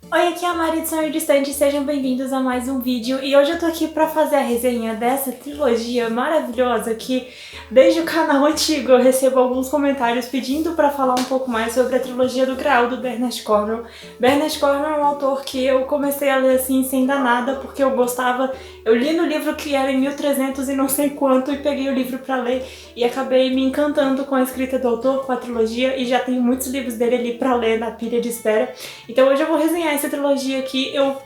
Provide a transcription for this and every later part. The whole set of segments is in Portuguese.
Oi, aqui é a Mari de Sonho Distante, sejam bem-vindos a mais um vídeo e hoje eu tô aqui pra fazer a resenha dessa trilogia maravilhosa que desde o canal antigo eu recebo alguns comentários pedindo pra falar um pouco mais sobre a trilogia do Graal do Bernard Cornwell. Bernard Cornwell é um autor que eu comecei a ler assim sem dar nada porque eu gostava, eu li no livro que era em 1300 e não sei quanto e peguei o livro pra ler e acabei me encantando com a escrita do autor, com a trilogia e já tenho muitos livros dele ali pra ler na pilha de espera. Então hoje eu vou resenhar essa trilogia aqui. Eu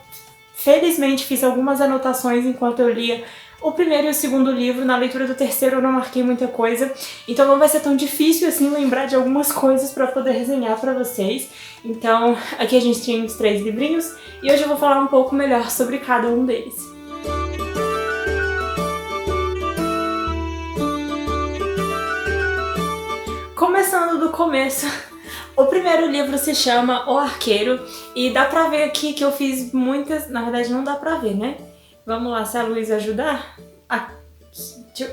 felizmente fiz algumas anotações enquanto eu lia o primeiro e o segundo livro. Na leitura do terceiro eu não marquei muita coisa, então não vai ser tão difícil assim lembrar de algumas coisas para poder resenhar para vocês. Então aqui a gente tem os 3 livrinhos e hoje eu vou falar um pouco melhor sobre cada um deles. Começando do começo, o primeiro livro se chama O Arqueiro e dá pra ver aqui que eu fiz muitas... Na verdade não dá pra ver, né? Vamos lá, se a luz ajudar?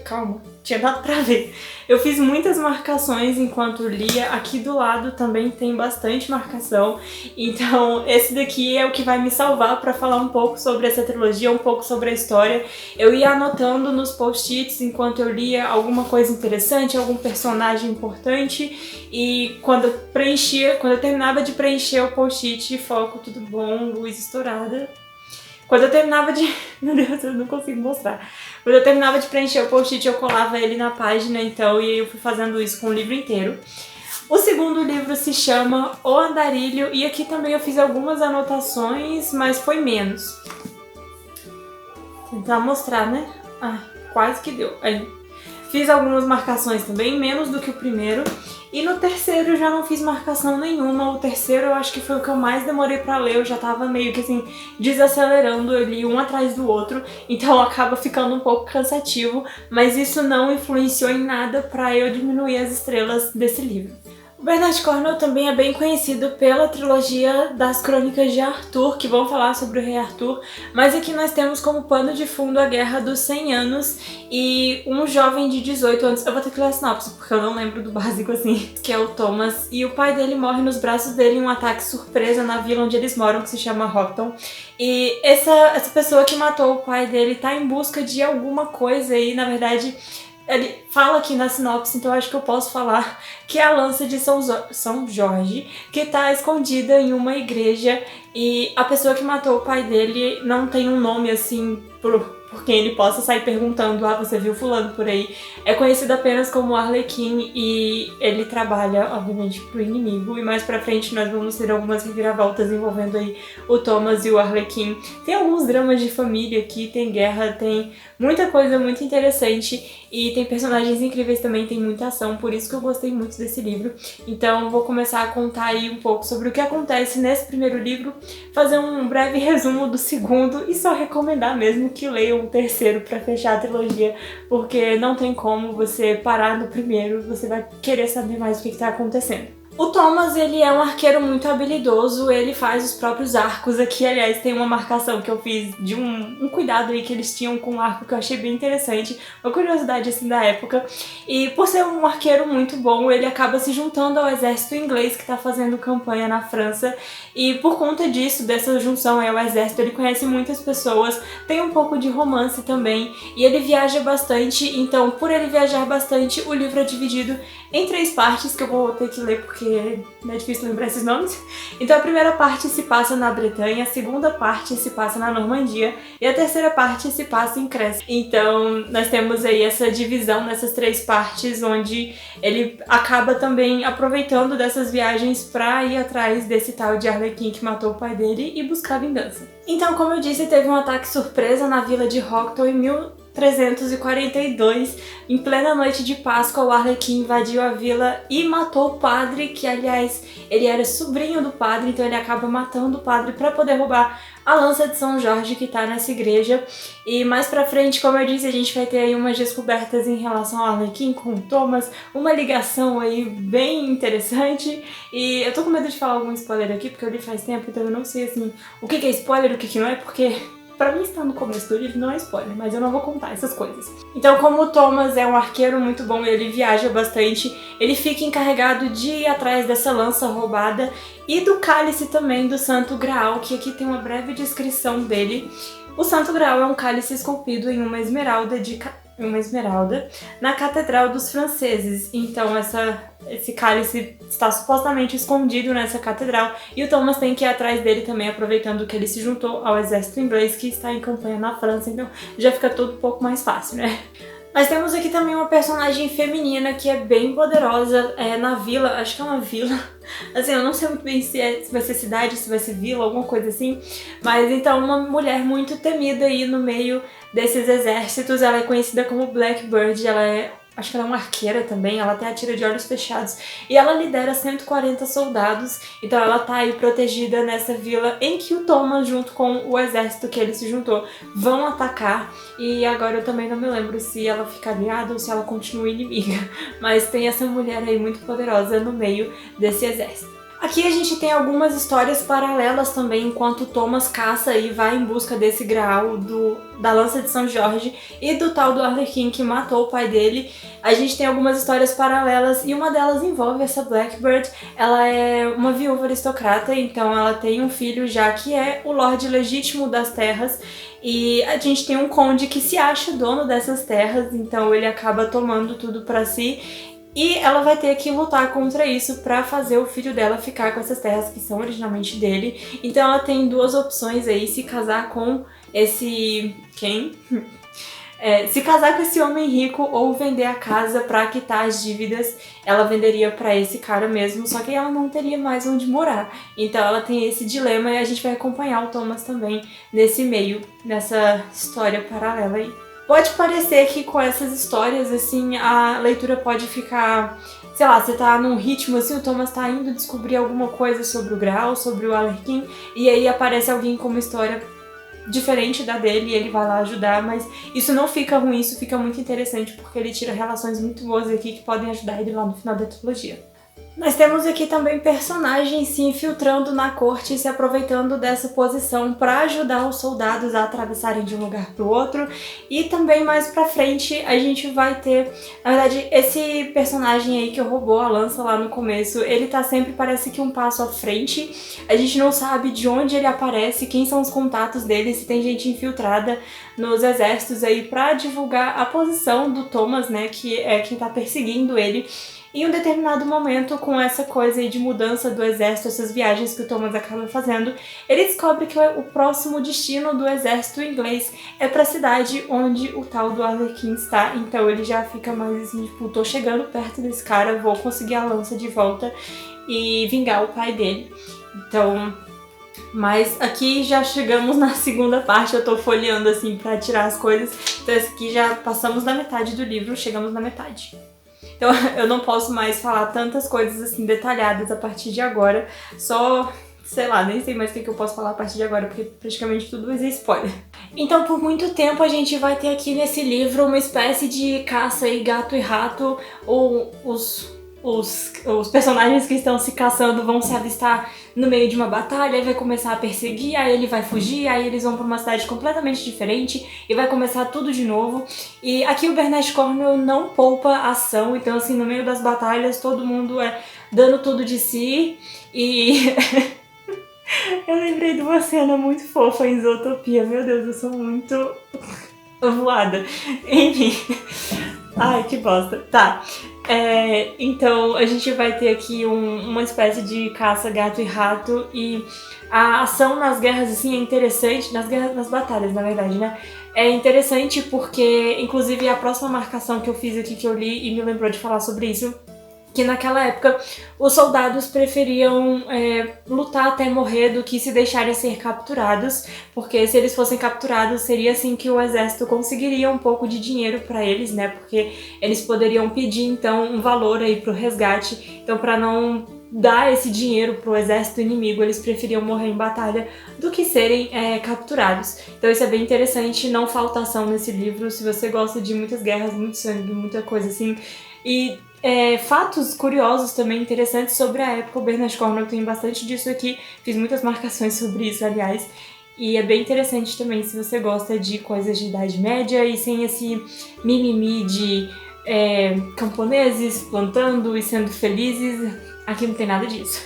Calma, tinha dado pra ver. Eu fiz muitas marcações enquanto lia. Aqui do lado também tem bastante marcação. Então esse daqui é o que vai me salvar pra falar um pouco sobre essa trilogia, um pouco sobre a história. Eu ia anotando nos post-its enquanto eu lia alguma coisa interessante, algum personagem importante. E quando eu terminava de preencher o post-it, foco, tudo bom, luz estourada. Quando eu terminava de... Meu Deus, eu não consigo mostrar. Quando eu terminava de preencher o post-it, eu colava ele na página, então, e eu fui fazendo isso com o livro inteiro. O segundo livro se chama O Andarilho, e aqui também eu fiz algumas anotações, mas foi menos. Vou tentar mostrar, né? Ai, quase que deu. Aí, fiz algumas marcações também, menos do que o primeiro. E no terceiro eu já não fiz marcação nenhuma. O terceiro eu acho que foi o que eu mais demorei pra ler. Eu já tava meio que assim, desacelerando, eu li um atrás do outro. Então acaba ficando um pouco cansativo. Mas isso não influenciou em nada pra eu diminuir as estrelas desse livro. O Bernard Cornwell também é bem conhecido pela trilogia das Crônicas de Arthur, que vão falar sobre o rei Arthur, mas aqui nós temos como pano de fundo a Guerra dos 100 Anos e um jovem de 18 anos, eu vou ter que ler a sinopse porque eu não lembro do básico assim, que é o Thomas, e o pai dele morre nos braços dele em um ataque surpresa na vila onde eles moram, que se chama Hopton. E essa pessoa que matou o pai dele tá em busca de alguma coisa e, na verdade, ele fala aqui na sinopse, então acho que eu posso falar que é a lança de São Jorge, que tá escondida em uma igreja e a pessoa que matou o pai dele não tem um nome assim por quem ele possa sair perguntando, você viu fulano por aí. É conhecido apenas como Arlequim e ele trabalha, obviamente, pro inimigo. E mais pra frente nós vamos ter algumas reviravoltas envolvendo aí o Thomas e o Arlequim. Tem alguns dramas de família aqui, tem guerra, tem muita coisa muito interessante e tem personagens incríveis também, tem muita ação, por isso que eu gostei muito desse livro. Então vou começar a contar aí um pouco sobre o que acontece nesse primeiro livro, fazer um breve resumo do segundo e só recomendar mesmo que leiam o terceiro pra fechar a trilogia, porque não tem como você parar no primeiro, você vai querer saber mais o que tá acontecendo. O Thomas, ele é um arqueiro muito habilidoso, ele faz os próprios arcos. Aqui, aliás, tem uma marcação que eu fiz de um cuidado aí que eles tinham com o arco que eu achei bem interessante, uma curiosidade assim da época. E por ser um arqueiro muito bom, ele acaba se juntando ao exército inglês que tá fazendo campanha na França. E por conta disso, dessa junção aí ao exército, ele conhece muitas pessoas, tem um pouco de romance também, e ele viaja bastante. Então, por ele viajar bastante, o livro é dividido em 3 partes, que eu vou ter que ler porque é difícil lembrar esses nomes. Então a primeira parte se passa na Bretanha, a segunda parte se passa na Normandia e a terceira parte se passa em Crest. Então nós temos aí essa divisão nessas 3 partes, onde ele acaba também aproveitando dessas viagens pra ir atrás desse tal de Arlequim que matou o pai dele e buscar vingança. Então, como eu disse, teve um ataque surpresa na vila de Hopton em 1342, em plena noite de Páscoa, o Arlequim invadiu a vila e matou o padre, que aliás, ele era sobrinho do padre, então ele acaba matando o padre para poder roubar a lança de São Jorge que tá nessa igreja. E mais pra frente, como eu disse, a gente vai ter aí umas descobertas em relação ao Arlequim com o Thomas, uma ligação aí bem interessante. E eu tô com medo de falar algum spoiler aqui, porque eu li faz tempo, então eu não sei assim o que é spoiler e o que não é, porque pra mim está no começo do livro, não é spoiler, mas eu não vou contar essas coisas. Então, como o Thomas é um arqueiro muito bom, ele viaja bastante, ele fica encarregado de ir atrás dessa lança roubada e do cálice também do Santo Graal, que aqui tem uma breve descrição dele. O Santo Graal é um cálice esculpido em uma esmeralda na Catedral dos Franceses. Então esse cálice está supostamente escondido nessa catedral e o Thomas tem que ir atrás dele também, aproveitando que ele se juntou ao exército inglês que está em campanha na França, então já fica tudo um pouco mais fácil, né? Nós temos aqui também uma personagem feminina que é bem poderosa, na vila, acho que é uma vila, assim, eu não sei muito bem se vai ser cidade, se vai ser vila, alguma coisa assim, mas então uma mulher muito temida aí no meio desses exércitos. Ela é conhecida como Blackbird, acho que ela é uma arqueira também, ela até atira de olhos fechados. E ela lidera 140 soldados, então ela tá aí protegida nessa vila em que o Thomas, junto com o exército que ele se juntou, vão atacar. E agora eu também não me lembro se ela fica aliada ou se ela continua inimiga. Mas tem essa mulher aí muito poderosa no meio desse exército. Aqui a gente tem algumas histórias paralelas também, enquanto Thomas caça e vai em busca desse graal da lança de São Jorge e do tal do Arlequim que matou o pai dele. A gente tem algumas histórias paralelas e uma delas envolve essa Blackbird. Ela é uma viúva aristocrata, então ela tem um filho já que é o Lorde Legítimo das Terras. E a gente tem um conde que se acha dono dessas terras, então ele acaba tomando tudo pra si. E ela vai ter que lutar contra isso pra fazer o filho dela ficar com essas terras que são originalmente dele. Então ela tem duas opções aí, se casar com esse... quem? Se casar com esse homem rico ou vender a casa pra quitar as dívidas. Ela venderia pra esse cara mesmo, só que ela não teria mais onde morar. Então ela tem esse dilema e a gente vai acompanhar o Thomas também nesse meio, nessa história paralela aí. Pode parecer que com essas histórias, assim, a leitura pode ficar, sei lá, você tá num ritmo assim, o Thomas tá indo descobrir alguma coisa sobre o Graal, sobre o Arlequim, e aí aparece alguém com uma história diferente da dele e ele vai lá ajudar, mas isso não fica ruim, isso fica muito interessante porque ele tira relações muito boas aqui que podem ajudar ele lá no final da trilogia. Nós temos aqui também personagens se infiltrando na corte e se aproveitando dessa posição para ajudar os soldados a atravessarem de um lugar para o outro. E também mais pra frente a gente vai ter, na verdade, esse personagem aí que roubou a lança lá no começo, ele tá sempre, parece que um passo à frente. A gente não sabe de onde ele aparece, quem são os contatos dele, se tem gente infiltrada nos exércitos aí para divulgar a posição do Thomas, né, que é quem tá perseguindo ele. Em um determinado momento, com essa coisa aí de mudança do exército, essas viagens que o Thomas acaba fazendo, ele descobre que o próximo destino do exército inglês é pra cidade onde o tal do Arlequim está. Então ele já fica mais assim, tipo, tô chegando perto desse cara, vou conseguir a lança de volta e vingar o pai dele. Então... Mas aqui já chegamos na segunda parte, eu tô folheando assim pra tirar as coisas. Então esse aqui já passamos da metade do livro, chegamos na metade. Então eu não posso mais falar tantas coisas assim detalhadas a partir de agora. Só, sei lá, nem sei mais o que eu posso falar a partir de agora, porque praticamente tudo vai ser spoiler. Então por muito tempo a gente vai ter aqui nesse livro uma espécie de caça aí, gato e rato, ou os personagens que estão se caçando vão se avistar no meio de uma batalha e vai começar a perseguir, aí ele vai fugir, aí eles vão pra uma cidade completamente diferente e vai começar tudo de novo. E aqui o Bernard Cornwell não poupa ação, então assim, no meio das batalhas todo mundo é dando tudo de si e... Eu lembrei de uma cena muito fofa em Zootopia, meu Deus, eu sou muito voada. Enfim... Ai, que bosta. Tá. Então a gente vai ter aqui uma espécie de caça gato e rato e a ação nas guerras assim é interessante, nas batalhas na verdade, né? É interessante porque, inclusive, a próxima marcação que eu fiz aqui que eu li e me lembrou de falar sobre isso, que naquela época os soldados preferiam lutar até morrer do que se deixarem ser capturados, porque se eles fossem capturados seria assim que o exército conseguiria um pouco de dinheiro pra eles, né, porque eles poderiam pedir então um valor aí pro resgate, então pra não dar esse dinheiro pro exército inimigo, eles preferiam morrer em batalha do que serem capturados. Então isso é bem interessante, não falta ação nesse livro, se você gosta de muitas guerras, muito sangue, muita coisa assim, e fatos curiosos também interessantes sobre a época. O Bernard Cornwell tem bastante disso aqui, fiz muitas marcações sobre isso, aliás. E é bem interessante também se você gosta de coisas de Idade Média e sem esse mimimi de camponeses plantando e sendo felizes. Aqui não tem nada disso.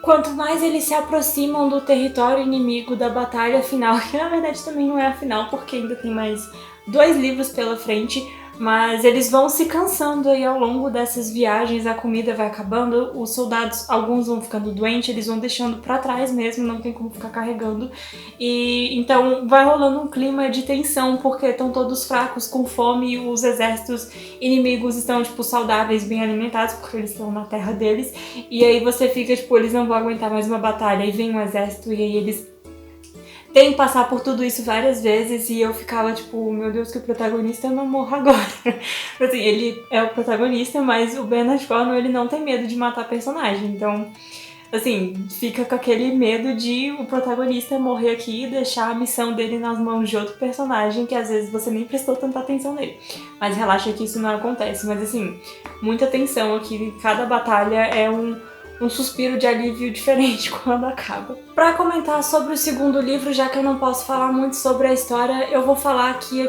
Quanto mais eles se aproximam do território inimigo da batalha final, que na verdade também não é a final, porque ainda tem mais 2 livros pela frente, mas eles vão se cansando aí ao longo dessas viagens, a comida vai acabando, os soldados, alguns vão ficando doentes, eles vão deixando pra trás mesmo, não tem como ficar carregando, e então vai rolando um clima de tensão, porque estão todos fracos, com fome, e os exércitos inimigos estão, tipo, saudáveis, bem alimentados, porque eles estão na terra deles, e aí você fica, tipo, eles não vão aguentar mais uma batalha, e vem um exército, e aí eles tem que passar por tudo isso várias vezes e eu ficava tipo, meu Deus, que o protagonista não morra agora. Assim, ele é o protagonista, mas o Bernard Cornwell, ele não tem medo de matar personagem, então, assim, fica com aquele medo de o protagonista morrer aqui e deixar a missão dele nas mãos de outro personagem que às vezes você nem prestou tanta atenção nele. Mas relaxa que isso não acontece, mas assim, muita tensão aqui, cada batalha é um suspiro de alívio diferente quando acaba. Pra comentar sobre o segundo livro, já que eu não posso falar muito sobre a história, eu vou falar aqui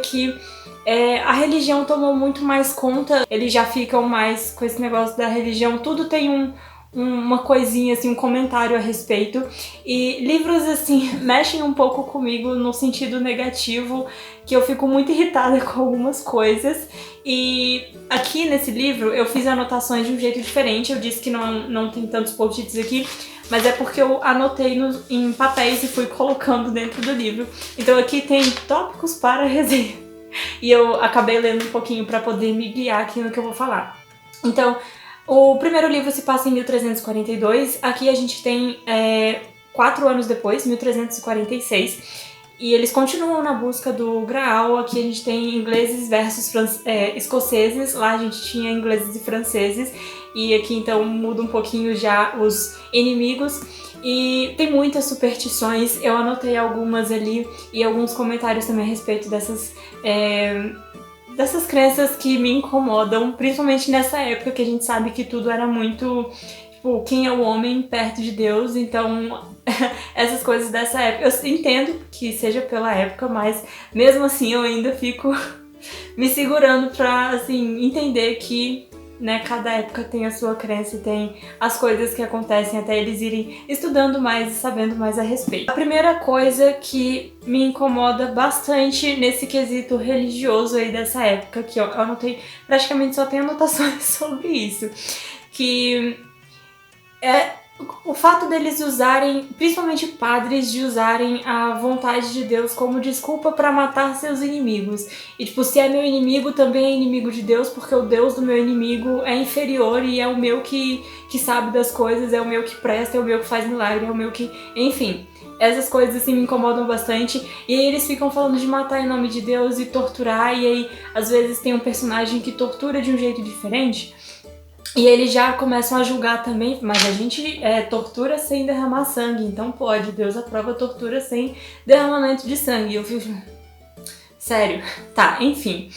a religião tomou muito mais conta, eles já ficam mais com esse negócio da religião, tudo tem uma coisinha, assim, um comentário a respeito. E livros, assim, mexem um pouco comigo no sentido negativo, que eu fico muito irritada com algumas coisas. E aqui nesse livro eu fiz anotações de um jeito diferente, eu disse que não tem tantos post-its aqui, mas é porque eu anotei em papéis e fui colocando dentro do livro. Então aqui tem tópicos para resenha. E eu acabei lendo um pouquinho para poder me guiar aqui no que eu vou falar. Então, o primeiro livro se passa em 1342, aqui a gente tem 4 anos depois, 1346, e eles continuam na busca do Graal. Aqui a gente tem ingleses versus escoceses, lá a gente tinha ingleses e franceses, e aqui então muda um pouquinho já os inimigos, e tem muitas superstições, eu anotei algumas ali, e alguns comentários também a respeito dessas crenças que me incomodam, principalmente nessa época que a gente sabe que tudo era muito, tipo, quem é o homem perto de Deus, então essas coisas dessa época, eu entendo que seja pela época, mas mesmo assim eu ainda fico me segurando pra, assim, entender que, né, cada época tem a sua crença e tem as coisas que acontecem até eles irem estudando mais e sabendo mais a respeito. A primeira coisa que me incomoda bastante nesse quesito religioso aí dessa época, que eu anotei, praticamente só tem anotações sobre isso, que é o fato deles usarem, principalmente padres, de usarem a vontade de Deus como desculpa pra matar seus inimigos. E tipo, se é meu inimigo, também é inimigo de Deus, porque o Deus do meu inimigo é inferior e é o meu que sabe das coisas, é o meu que presta, é o meu que faz milagre, é o meu que... Enfim, essas coisas assim me incomodam bastante. E aí eles ficam falando de matar em nome de Deus e torturar, e aí às vezes tem um personagem que tortura de um jeito diferente. E eles já começam a julgar também, mas a gente tortura sem derramar sangue, então pode, Deus aprova tortura sem derramamento de sangue. Eu fico... Sério? Tá, enfim.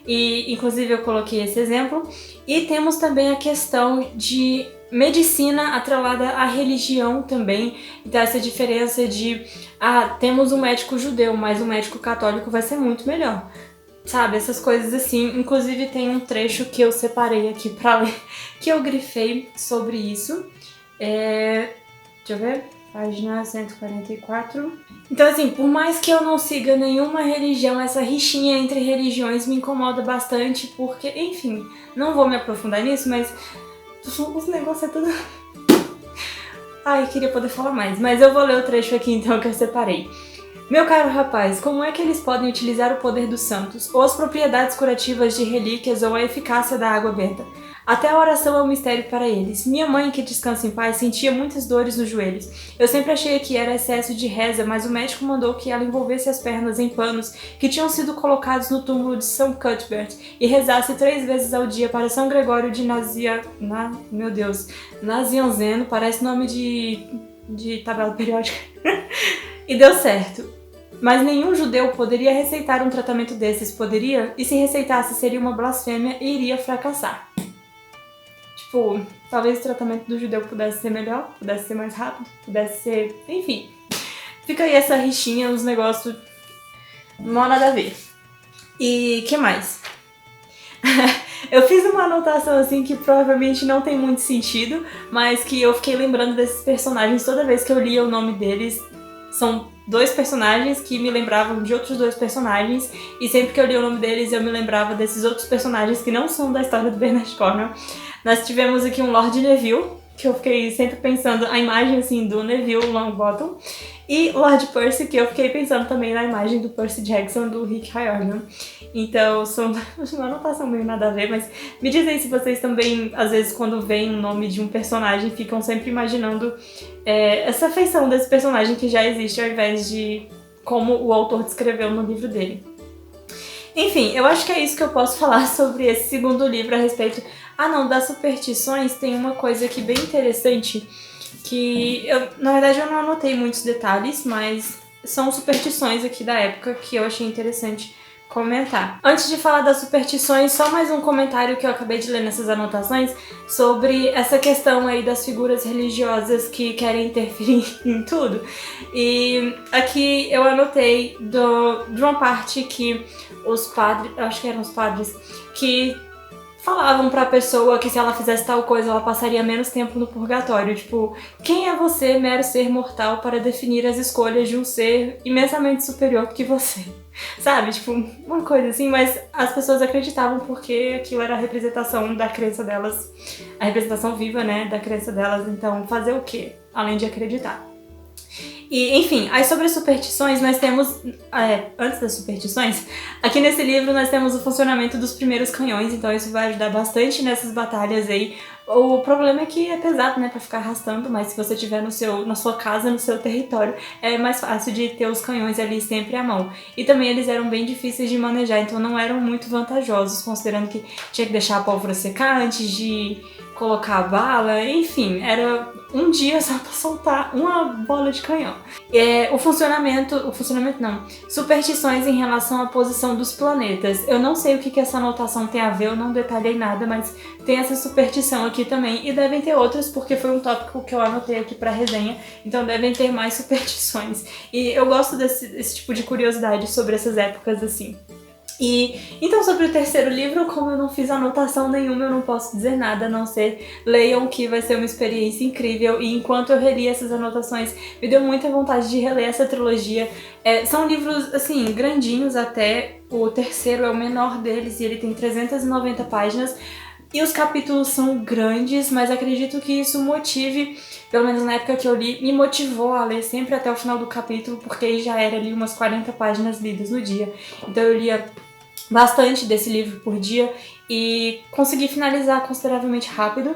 E inclusive eu coloquei esse exemplo. E temos também a questão de medicina atrelada à religião também. Então essa diferença de, temos um médico judeu, mas um médico católico vai ser muito melhor. Sabe, essas coisas assim. Inclusive tem um trecho que eu separei aqui pra ler, que eu grifei sobre isso. Deixa eu ver, página 144. Então assim, por mais que eu não siga nenhuma religião, essa rixinha entre religiões me incomoda bastante, porque, enfim, não vou me aprofundar nisso, mas os negócios é tudo... Ai, queria poder falar mais, mas eu vou ler o trecho aqui então que eu separei. Meu caro rapaz, como é que eles podem utilizar o poder dos santos, ou as propriedades curativas de relíquias, ou a eficácia da água benta? Até a oração é um mistério para eles. Minha mãe, que descansa em paz, sentia muitas dores nos joelhos. Eu sempre achei que era excesso de reza, mas o médico mandou que ela envolvesse as pernas em panos que tinham sido colocados no túmulo de São Cuthbert e rezasse 3 vezes ao dia para São Gregório de Nazianzeno, parece nome de tabela periódica. E deu certo. Mas nenhum judeu poderia receitar um tratamento desses, poderia? E se receitasse seria uma blasfêmia e iria fracassar. Tipo, talvez o tratamento do judeu pudesse ser melhor, pudesse ser mais rápido, pudesse ser... Enfim. fica aí essa rixinha, uns negócios não nada a ver. E que mais? Eu fiz uma anotação assim que provavelmente não tem muito sentido, mas que eu fiquei lembrando desses personagens toda vez que eu lia o nome deles. São 2 personagens que me lembravam de outros 2 personagens, e sempre que eu lia o nome deles eu me lembrava desses outros personagens que não são da história do Bernard Cornwell. Nós tivemos aqui um Lord Neville, que eu fiquei sempre pensando a imagem assim do Neville Longbottom, e Lord Percy, que eu fiquei pensando também na imagem do Percy Jackson do Rick Riordan. Então, são uma anotação meio nada a ver, mas me dizem se vocês também, às vezes, quando veem o nome de um personagem, ficam sempre imaginando essa feição desse personagem que já existe, ao invés de como o autor descreveu no livro dele. Enfim, eu acho que é isso que eu posso falar sobre esse segundo livro a respeito... Ah não, das superstições tem uma coisa aqui bem interessante, que na verdade eu não anotei muitos detalhes, mas são superstições aqui da época que eu achei interessante comentar. Antes de falar das superstições, só mais um comentário que eu acabei de ler nessas anotações sobre essa questão aí das figuras religiosas que querem interferir em tudo. E aqui eu anotei de uma parte que os padres, acho que eram os padres, que falavam pra pessoa que se ela fizesse tal coisa ela passaria menos tempo no purgatório. Tipo, quem é você, mero ser mortal, para definir as escolhas de um ser imensamente superior que você? Sabe? Tipo, uma coisa assim, mas as pessoas acreditavam porque aquilo era a representação da crença delas, a representação viva, né, da crença delas. Então, fazer o quê? Além de acreditar. E, enfim, aí sobre as superstições, nós temos, antes das superstições, aqui nesse livro nós temos o funcionamento dos primeiros canhões, então isso vai ajudar bastante nessas batalhas aí. O problema é que é pesado, né, pra ficar arrastando, mas se você tiver na sua casa, no seu território, é mais fácil de ter os canhões ali sempre à mão. E também eles eram bem difíceis de manejar, então não eram muito vantajosos, considerando que tinha que deixar a pólvora secar antes de colocar a bala, enfim, era um dia só pra soltar uma bola de canhão. O funcionamento não, superstições em relação à posição dos planetas. Eu não sei o que essa anotação tem a ver, eu não detalhei nada, mas tem essa superstição aqui também, e devem ter outras, porque foi um tópico que eu anotei aqui pra resenha, então devem ter mais superstições. E eu gosto desse tipo de curiosidade sobre essas épocas assim. E então sobre o terceiro livro, como eu não fiz anotação nenhuma, eu não posso dizer nada, a não ser leiam, que vai ser uma experiência incrível. E enquanto eu reli essas anotações, me deu muita vontade de reler essa trilogia. São livros, assim, grandinhos até, o terceiro é o menor deles e ele tem 390 páginas. E os capítulos são grandes, mas acredito que isso motive, pelo menos na época que eu li, me motivou a ler sempre até o final do capítulo, porque já era ali umas 40 páginas lidas no dia. Então eu lia bastante desse livro por dia e consegui finalizar consideravelmente rápido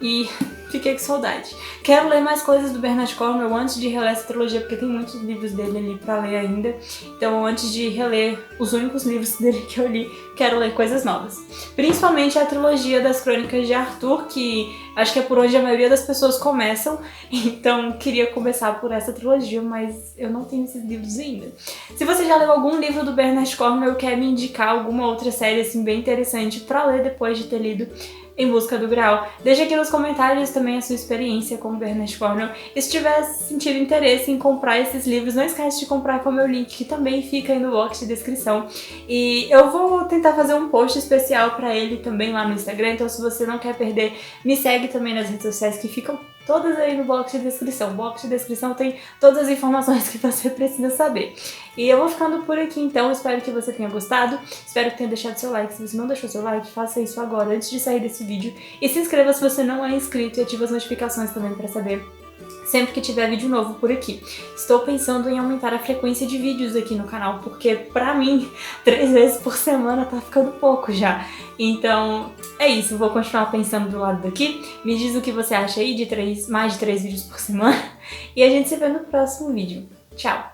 e fiquei com saudade. Quero ler mais coisas do Bernard Cornwell antes de reler essa trilogia, porque tem muitos livros dele ali pra ler ainda. Então, antes de reler os únicos livros dele que eu li, quero ler coisas novas. Principalmente a trilogia das Crônicas de Arthur, que acho que é por onde a maioria das pessoas começam. Então, queria começar por essa trilogia, mas eu não tenho esses livros ainda. Se você já leu algum livro do Bernard Cornwell e quer me indicar alguma outra série assim bem interessante pra ler depois de ter lido Em Busca do Graal, deixa aqui nos comentários também a sua experiência com o Bernard Cornwell. E se tiver sentido interesse em comprar esses livros, não esquece de comprar com o meu link, que também fica aí no box de descrição. E eu vou tentar fazer um post especial pra ele também lá no Instagram, então se você não quer perder, me segue também nas redes sociais que ficam todas aí no box de descrição. O box de descrição tem todas as informações que você precisa saber. E eu vou ficando por aqui então, espero que você tenha gostado, espero que tenha deixado seu like. Se você não deixou seu like, faça isso agora, antes de sair desse vídeo. E se inscreva se você não é inscrito e ative as notificações também para saber sempre que tiver vídeo novo por aqui. Estou pensando em aumentar a frequência de vídeos aqui no canal, porque pra mim, 3 vezes por semana tá ficando pouco já. Então, é isso, vou continuar pensando do lado daqui. Me diz o que você acha aí de mais de 3 vídeos por semana. E a gente se vê no próximo vídeo. Tchau!